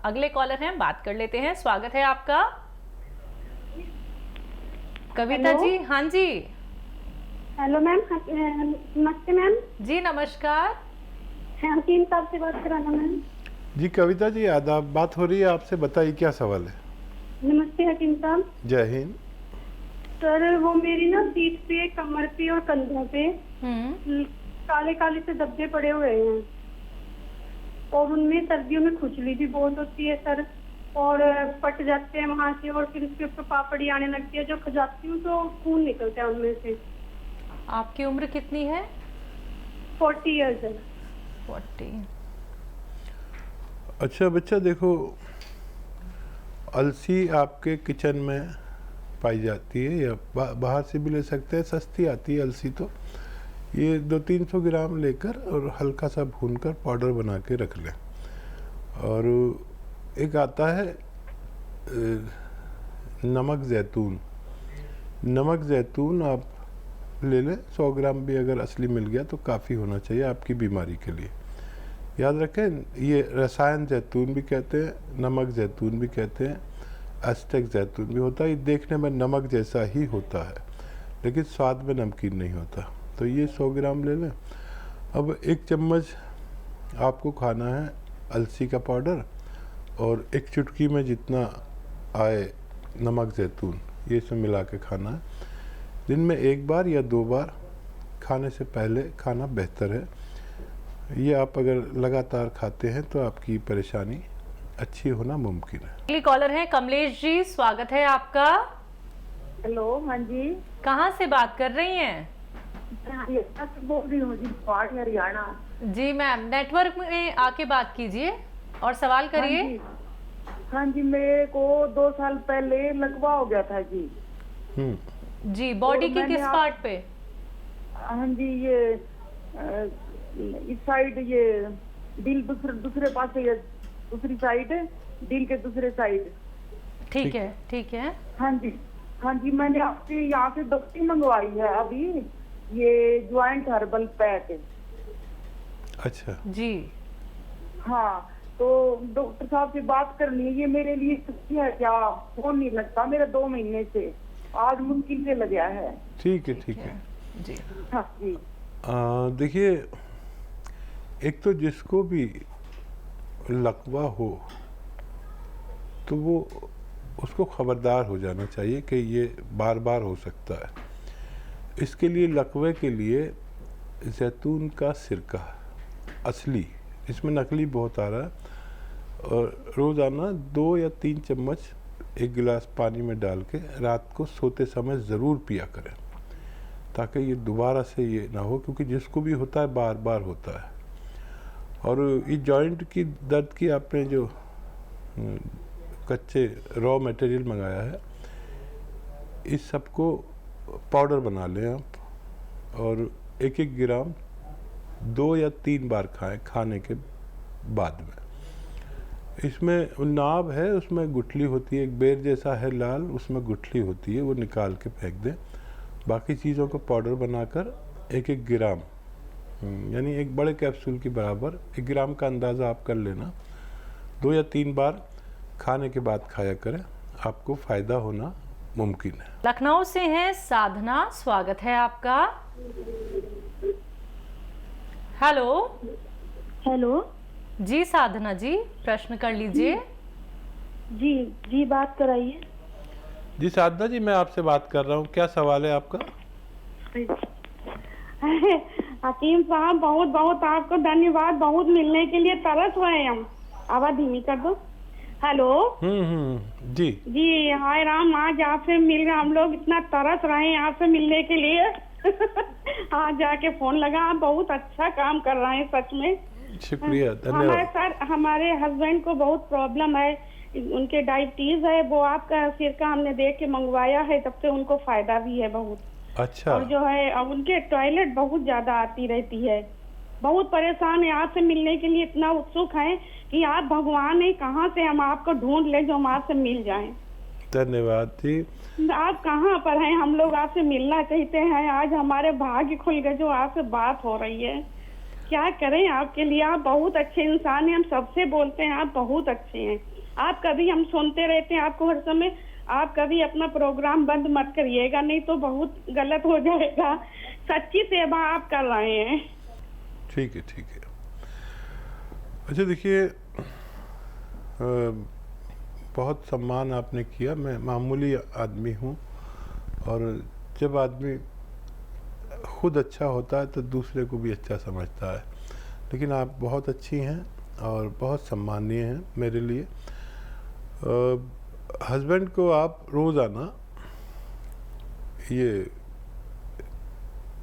अगले कॉलर हैं, बात कर लेते हैं। स्वागत है आपका। कविता हेलो? जी, हाँ जी। हेलो मैम, नमस्ते मैम। जी नमस्कार। हकीम साहब से बात कराना मैम। जी कविता जी, आदाब। बात हो रही है आपसे, बताइए क्या सवाल है। नमस्ते हकीम साहब। जय हिंद। सर वो मेरी ना पीठ पे, कमर पे और कंधों पे काले काले से धब्बे पड़े हुए हैं और उनमें सर्दियों में खुजली भी बहुत होती है सर, और फट जाते हैं वहां से, और फिर उसके ऊपर पापड़ी आने लगती है। जो खजाती हूँ तो खून निकलता है उनमें से। आपकी उम्र कितनी है? 40 ईयर्स है। 40। अच्छा बच्चा, देखो अलसी आपके किचन में पाई जाती है या बाहर से भी ले सकते हैं, सस्ती आती है अलसी। तो ये 200-300 ग्राम लेकर और हल्का सा भूनकर पाउडर बना के रख लें। और एक आता है नमक ज़ैतून। नमक ज़ैतून आप ले लें, 100 ग्राम भी अगर असली मिल गया तो काफ़ी होना चाहिए आपकी बीमारी के लिए। याद रखें, ये रसायन जैतून भी कहते हैं, नमक जैतून भी कहते हैं, एस्टेक जैतून भी होता है। ये देखने में नमक जैसा ही होता है लेकिन स्वाद में नमकीन नहीं होता। तो ये 100 ग्राम ले लें। अब 1 चम्मच आपको खाना है अलसी का पाउडर, और 1 चुटकी में जितना आए नमक जैतून, ये सब मिला के खाना है। दिन में 1 बार या 2 बार खाने से पहले खाना बेहतर है। ये आप अगर लगातार खाते हैं तो आपकी परेशानी अच्छी होना मुमकिन है। अगली कॉलर हैं कमलेश जी, स्वागत है आपका। हेलो, हाँ जी। कहाँ से बात कर रही हैं? बोल रही हूँ जी, पहाड़ी हरियाणा। जी मैम, नेटवर्क में आके बात कीजिए और सवाल करिए। हाँ जी, मेरे को 2 साल पहले लकवा हो गया था जी। जी, बॉडी की किस पार्ट पे? हाँ जी, ये इस साइड, ये दिल दूसरे पास है, ये दूसरी साइड है, दिल के दूसरे साइड। ठीक है, ठीक है। हाँ जी, हाँ जी, मैंने आपके यहाँ से दवाई मंगवाई है अभी, ये ज्वाइंट हर्बल पैक। अच्छा जी। हाँ, तो डॉक्टर साहब से बात करनी है। ये मेरे लिए सच्ची है क्या? फोन नहीं लगता मेरा 2 महीने से, आज मुमकिन से लग गया है। ठीक है, ठीक है जी। हाँ जी। देखिए, एक तो जिसको भी लकवा हो तो वो उसको खबरदार हो जाना चाहिए कि ये बार बार हो सकता है। इसके लिए लकवे के लिए जैतून का सिरका असली, इसमें नकली बहुत आ रहा है, और रोज़ाना 2 या 3 चम्मच 1 गिलास पानी में डाल के रात को सोते समय ज़रूर पिया करें, ताकि ये दोबारा से ये ना हो, क्योंकि जिसको भी होता है बार बार होता है। और ये जॉइंट की दर्द की आपने जो कच्चे रॉ मटेरियल मंगाया है, इस सबको पाउडर बना लें आप, और 1-1 ग्राम 2 या 3 बार खाएं खाने के बाद में। इसमें नाभ है, उसमें गुठली होती है, एक बेर जैसा है लाल, उसमें गुठली होती है, वो निकाल के फेंक दें। बाकी चीज़ों को पाउडर बनाकर 1-1 ग्राम, यानी एक बड़े कैप्सूल के बराबर 1 ग्राम का अंदाज़ा आप कर लेना, 2 या 3 बार खाने के बाद खाया करें, आपको फ़ायदा होना मुमकिन है। लखनऊ से हैं साधना, स्वागत है आपका। हेलो। हेलो जी साधना जी, प्रश्न कर लीजिए। जी, जी बात कराइए। जी साधना जी, मैं आपसे बात कर रहा हूँ, क्या सवाल है आपका? हकीम साहब, बहुत बहुत आपको धन्यवाद, बहुत मिलने के लिए तरस रहे हैं हम। आवाज धीमी कर दो। हेलो। जी जी, हाय राम, आज आपसे मिल रहे, हम लोग इतना तरस रहे हैं आपसे मिलने के लिए। आज जाके फोन लगा, आप बहुत अच्छा काम कर रहे हैं सच में, शुक्रिया, धन्यवाद। सर हमारे हस्बैंड को बहुत प्रॉब्लम है, उनके डायबिटीज है, वो आपका सिरका हमने देख के मंगवाया है, तब से उनको फायदा भी है बहुत। अच्छा। और जो है, अब उनके टॉयलेट बहुत ज्यादा आती रहती है, बहुत परेशान है, आपसे मिलने के लिए इतना उत्सुक है कि आप भगवान है, कहाँ से हम आपको ढूंढ ले जो हम आपसे मिल जाएं। धन्यवाद जी। आप कहाँ पर हैं? हम लोग आपसे मिलना चाहते हैं, आज हमारे भाग्य खुल गए जो आपसे बात हो रही है। क्या करें आपके लिए, आप बहुत अच्छे इंसान हैं, हम सबसे बोलते हैं आप बहुत अच्छे हैं। आप कभी, हम सुनते रहते हैं आपको हर समय, आप कभी अपना प्रोग्राम बंद मत करिएगा, नहीं तो बहुत गलत हो जाएगा। सच्ची सेवा आप कर रहे हैं। ठीक है, ठीक है। अच्छा देखिए, बहुत सम्मान आपने किया। मैं मामूली आदमी हूँ, और जब आदमी खुद अच्छा होता है तो दूसरे को भी अच्छा समझता है। लेकिन आप बहुत अच्छी हैं और बहुत सम्मानीय हैं मेरे लिए। हस्बैंड को आप रोज़ाना ये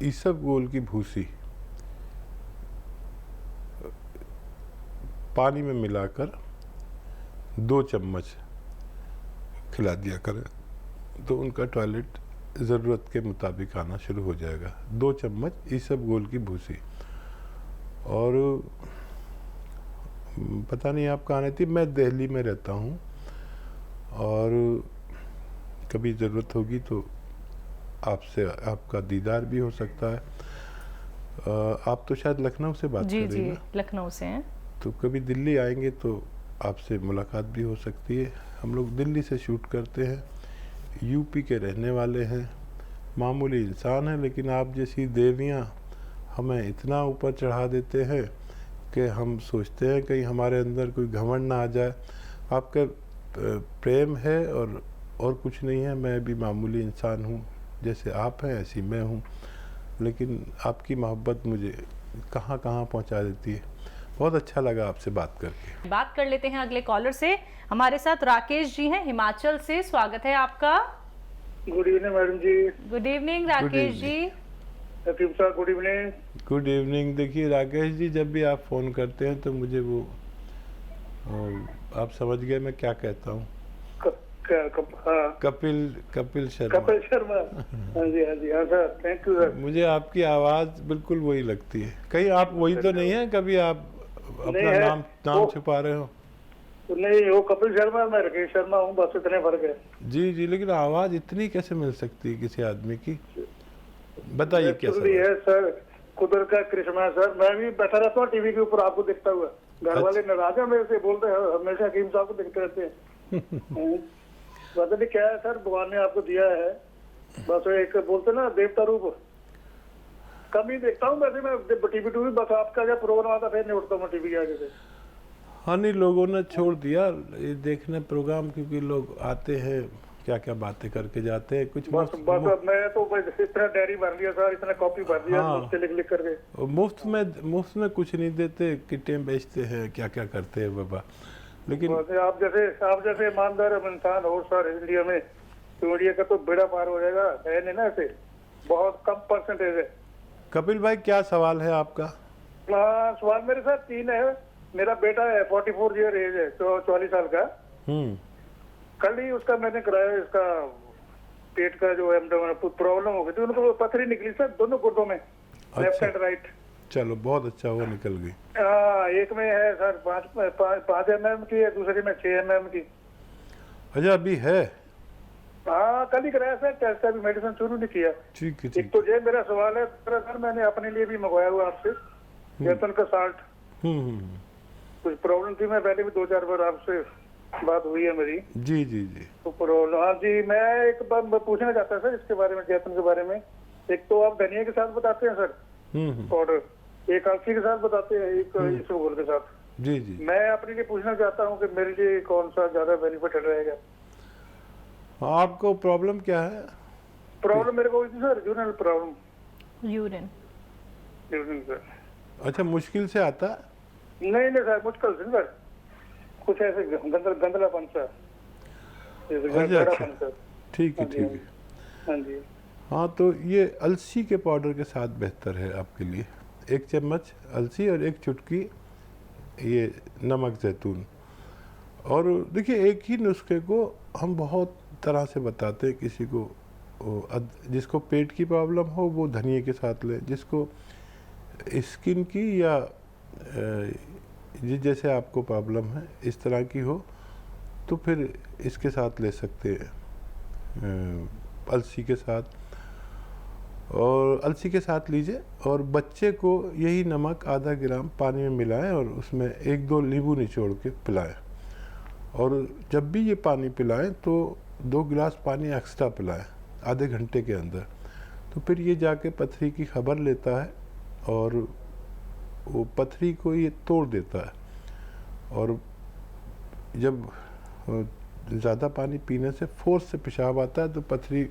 इसबगोल की भूसी पानी में मिलाकर 2 चम्मच खिला दिया करें, तो उनका टॉयलेट ज़रूरत के मुताबिक आना शुरू हो जाएगा। 2 चम्मच इसबगोल की भूसी। और पता नहीं आप कहाँ रहती, मैं दिल्ली में रहता हूँ, और कभी ज़रूरत होगी तो आपसे आपका दीदार भी हो सकता है। आप तो शायद लखनऊ से बात जी कर रही जी, हैं ना? लखनऊ से हैं। तो कभी दिल्ली आएंगे तो आपसे मुलाकात भी हो सकती है। हम लोग दिल्ली से शूट करते हैं, यूपी के रहने वाले हैं, मामूली इंसान हैं, लेकिन आप जैसी देवियाँ हमें इतना ऊपर चढ़ा देते हैं कि हम सोचते हैं कहीं हमारे अंदर कोई घमंड ना आ जाए। आपका प्रेम है और कुछ नहीं है। मैं भी मामूली इंसान हूँ, जैसे आप हैं ऐसी मैं हूँ, लेकिन आपकी मोहब्बत मुझे कहाँ कहाँ पहुँचा देती है। बहुत अच्छा लगा आपसे बात करके। बात कर लेते हैं अगले कॉलर से। हमारे साथ राकेश जी हैं हिमाचल से। स्वागत है आपका। गुड इवनिंग मैडम जी। Good evening Rakesh ji. लतीफ साहब गुड इवनिंग। Good evening. देखिए राकेश जी, जब भी आप फ़ोन करते हैं तो मुझे वो आप समझ गए मैं क्या कहता हूँ। हाँ, कपिल शर्मा। कपिल शर्मा। हाँ जी, हाँ जी, हाँ सर, थैंक यू सर। मुझे आपकी आवाज़ बिल्कुल वही लगती है। कहीं आप वही तो नहीं है? कभी आप अपना है, नाम छुपा रहे हो? नहीं, वो कपिल शर्मा, मैं राकेश शर्मा हूँ, बस इतने फर्क है। जी जी, लेकिन आवाज़ इतनी कैसे मिल सकती है किसी आदमी की? बताइए क्या Actually है सर, कुदरत का करिश्मा है सर। मैं भी बैठा रहता हूँ टीवी के ऊपर आपको देखता हुआ। घर वाले नाराज हैं मेरे से, बोलते हैं हमेशा हकीम साहब को देखते रहते हैं। पता नहीं क्या है सर, भगवान ने आपको दिया है। बस एक बोलते ना देवता रूप, कम ही देखता हूँ वैसे मैं टीवी टूवी। बस आपका जब प्रोग्राम आता फिर नहीं उठता मैं टीवी के आगे से। हाँ नहीं, लोगों ने छोड़ दिया ये देखने प्रोग्राम, क्योंकि लोग आते हैं क्या क्या बातें करके जाते हैं। कुछ बस मैं तो इतना डायरी भर लिया सर, इतना कॉपी भर दिया, हाँ। लिख लिख करके। मुफ्त में कुछ नहीं देते, किटें बेचते हैं, क्या क्या करते हैं बाबा। लेकिन आप जैसे ईमानदार इंसान हो सर इंडिया में, तो इंडिया का तो बेड़ा पार हो जाएगा। है नहीं ना, ऐसे बहुत कम परसेंटेज है। कपिल भाई, क्या सवाल है आपका? हाँ, सवाल मेरे साथ 3 है। मेरा बेटा है 44 ईयर एज है, 44 साल का। कल ही उसका मैंने कराया, इसका पेट का जो प्रॉब्लम हो गई थी, उनको पथरी निकली सर दोनों गुर्दों में, लेफ्ट एंड राइट। चलो बहुत अच्छा हुआ निकल गई। एक में है सर 5 mm की है, दूसरे में 6 mm की। अच्छा, अभी है? हाँ, कल ही कराया सर टेस्ट, अभी मेडिसिन शुरू नहीं किया। ठीक है, एक ठीक। तो ये मेरा सवाल है सर, मैंने अपने लिए भी मंगवाया हुआ आपसे जैतून का साल्ट। कुछ प्रॉब्लम थी, मैं पहले भी 2-4 बार आपसे बात हुई है मेरी। जी जी जी। तो प्रॉब्लम, हाँ जी, मैं एक बार पूछना चाहता सर इसके बारे में, जैतून के बारे में। एक तो आप धनिया के साथ बताते हैं सर पाउडर, एक अलसी के साथ बताते हैं, एक इसबगोल के साथ। जी जी। मैं अपने लिए पूछना चाहता हूँ कि मेरे लिए कौन सा ज्यादा बेनिफिट रहेगा। आपको प्रॉब्लम क्या है? प्रॉब्लम मेरे को हुई थी sir, urinal problem. Urine sir. अच्छा, मुश्किल से आता है? नहीं सर, मुश्किल से सर, कुछ ऐसे गंदलापन सा। अच्छा, ठीक है, ठीक है। हाँ जी। हाँ, तो ये अलसी के पाउडर के साथ बेहतर है आपके लिए। 1 चम्मच अलसी और 1 चुटकी ये नमक जैतून। और देखिए, एक ही नुस्खे को हम बहुत तरह से बताते हैं। किसी को जिसको पेट की प्रॉब्लम हो वो धनिए के साथ ले, जिसको स्किन की या जैसे आपको प्रॉब्लम है इस तरह की हो तो फिर इसके साथ ले सकते हैं, अलसी के साथ। और अलसी के साथ लीजिए और बच्चे को यही नमक आधा ग्राम पानी में मिलाएं और उसमें 1-2 नींबू निचोड़ के पिलाएं। और जब भी ये पानी पिलाएं तो 2 गिलास पानी एक्स्ट्रा पिलाएं आधे घंटे के अंदर। तो फिर ये जाके पथरी की खबर लेता है और वो पथरी को ये तोड़ देता है। और जब ज़्यादा पानी पीने से फोर्स से पेशाब आता है तो पथरी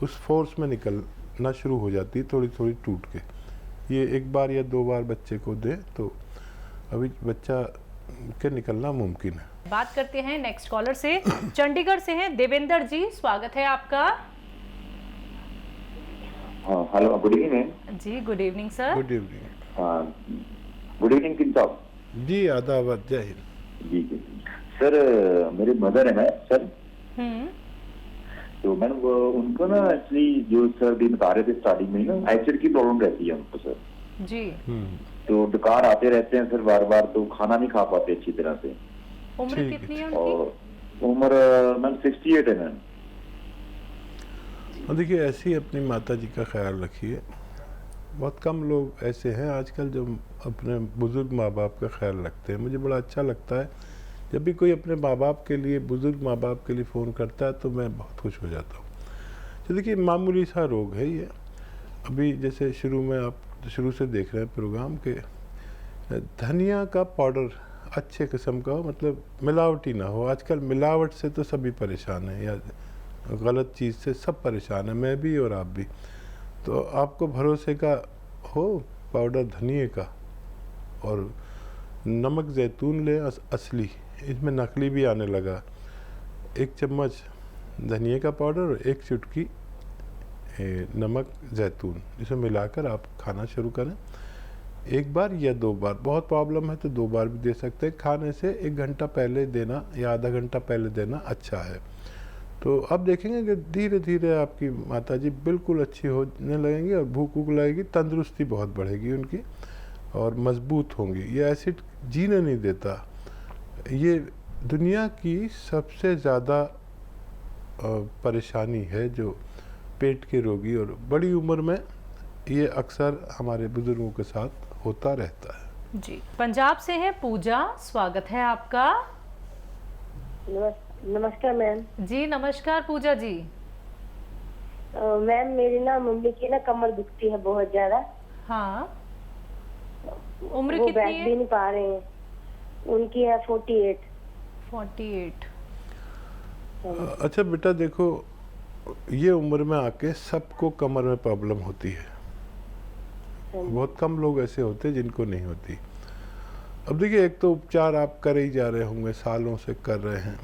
उस फोर्स में निकलना शुरू हो जाती है, थोड़ी थोड़ी टूट के। ये 1 बार या 2 बार बच्चे को दे तो अभी बच्चा के निकलना मुमकिन है। बात करते हैं नेक्स्ट कॉलर से। चंडीगढ़ से हैं देवेंद्र जी, स्वागत है आपका। हेलो, गुड इवनिंग जी, good evening sir. Good evening. Good evening किन साहब जी, आदाब, जय हिंद। जी जी सर, मेरे मदर है ना सर, तो मैंने वो उनको ना एक्चुअली जो सर भी बता रहे थे स्टार्टिंग में ना एसिड की प्रॉब्लम रहती है उनको सर जी। तो डकार आते रहते हैं सर बार बार, तो खाना नहीं खा पाते अच्छी तरह से। उम्र कितनी है उनकी? और उम्र मैम 68 है मैम। और देखिए, ऐसे ही अपनी माता जी का ख्याल रखिए। बहुत कम लोग ऐसे हैं आजकल जो अपने बुज़ुर्ग माँ बाप का ख्याल रखते हैं। मुझे बड़ा अच्छा लगता है जब भी कोई अपने माँ बाप के लिए, बुज़ुर्ग माँ बाप के लिए फ़ोन करता है तो मैं बहुत खुश हो जाता हूँ। तो देखिए, मामूली सा रोग है ये। अभी जैसे शुरू में आप शुरू से देख रहे हैं प्रोग्राम के, धनिया का पाउडर अच्छे किस्म का हो, मतलब मिलावटी ना हो। आजकल मिलावट से तो सभी परेशान हैं, या गलत चीज़ से सब परेशान हैं, मैं भी और आप भी। तो आपको भरोसे का हो पाउडर धनिए का, और नमक जैतून ले असली, इसमें नकली भी आने लगा। 1 चम्मच धनिए का पाउडर और 1 चुटकी नमक जैतून, इसे मिलाकर आप खाना शुरू करें। 1 बार या 2 बार, बहुत प्रॉब्लम है तो 2 बार भी दे सकते हैं। खाने से 1 घंटा पहले देना या आधा घंटा पहले देना अच्छा है। तो अब देखेंगे कि धीरे धीरे आपकी माताजी बिल्कुल अच्छी होने लगेंगी और भूख वूख लगेगी, तंदुरुस्ती बहुत बढ़ेगी उनकी और मजबूत होंगी। ये एसिड जीने नहीं देता। ये दुनिया की सबसे ज़्यादा परेशानी है जो पेट के रोगी, और बड़ी उम्र में ये अक्सर हमारे बुजुर्गों के साथ होता रहता है। जी। पंजाब से है पूजा, स्वागत है आपका। नमस्कार मैम। जी नमस्कार पूजा जी। मैम मेरी ना मम्मी की ना कमर दुखती है बहुत ज्यादा। हाँ, उम्र वो कितनी बैठ है? भी नहीं पा रहे हैं। उनकी है 48। 48। अच्छा बेटा, देखो, ये उम्र में आके सबको कमर में प्रॉब्लम होती है। बहुत कम लोग ऐसे होते हैं जिनको नहीं होती। अब देखिए, एक तो उपचार आप कर ही जा रहे होंगे, सालों से कर रहे हैं।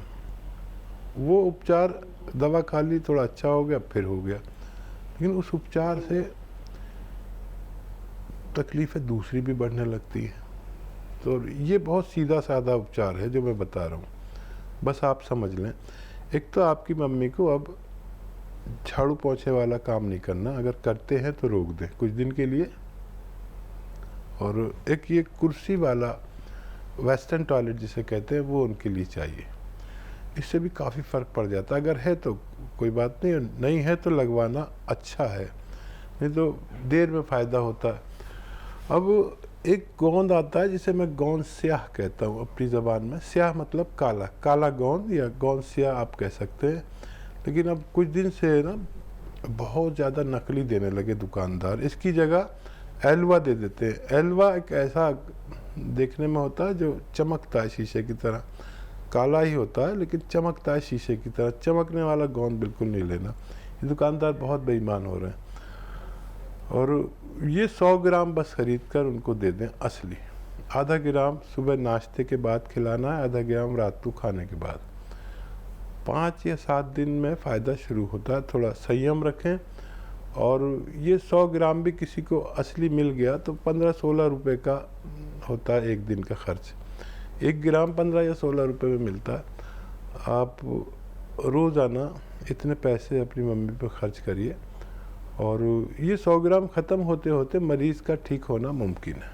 वो उपचार, दवा खा ली, थोड़ा अच्छा हो गया, फिर हो गया, लेकिन उस उपचार से तकलीफ़ें दूसरी भी बढ़ने लगती हैं। तो ये बहुत सीधा साधा उपचार है जो मैं बता रहा हूँ, बस आप समझ लें। एक तो आपकी मम्मी को अब झाड़ू पोंछे वाला काम नहीं करना, अगर करते हैं तो रोक दें कुछ दिन के लिए। और एक ये कुर्सी वाला वेस्टर्न टॉयलेट जिसे कहते हैं, वो उनके लिए चाहिए। इससे भी काफ़ी फ़र्क पड़ जाता है। अगर है तो कोई बात नहीं, नहीं है तो लगवाना अच्छा है, नहीं तो देर में फ़ायदा होता है। अब एक गोंद आता है जिसे मैं गोंद स्याह कहता हूँ अपनी ज़बान में। स्याह मतलब काला, काला गोंद या गोंद स्याह आप कह सकते हैं। लेकिन अब कुछ दिन से ना बहुत ज़्यादा नकली देने लगे दुकानदार। इसकी जगह एलवा दे देते हैं। एलवा एक ऐसा देखने में होता है जो चमकता है शीशे की तरह, काला ही होता है लेकिन चमकता है शीशे की तरह। चमकने वाला गोंद बिल्कुल नहीं लेना, ये दुकानदार बहुत बेईमान हो रहे हैं। और ये 100 ग्राम बस खरीद कर उनको दे दें असली। आधा ग्राम सुबह नाश्ते के बाद खिलाना है, आधा ग्राम रात को खाने के बाद। 5 या 7 दिन में फ़ायदा शुरू होता है। थोड़ा संयम रखें। और ये 100 ग्राम भी किसी को असली मिल गया तो 15-16 रुपये का होता है एक दिन का खर्च। 1 ग्राम 15 या 16 रुपये में मिलता है। आप रोज़ाना इतने पैसे अपनी मम्मी पर खर्च करिए और ये 100 ग्राम ख़त्म होते होते मरीज़ का ठीक होना मुमकिन है।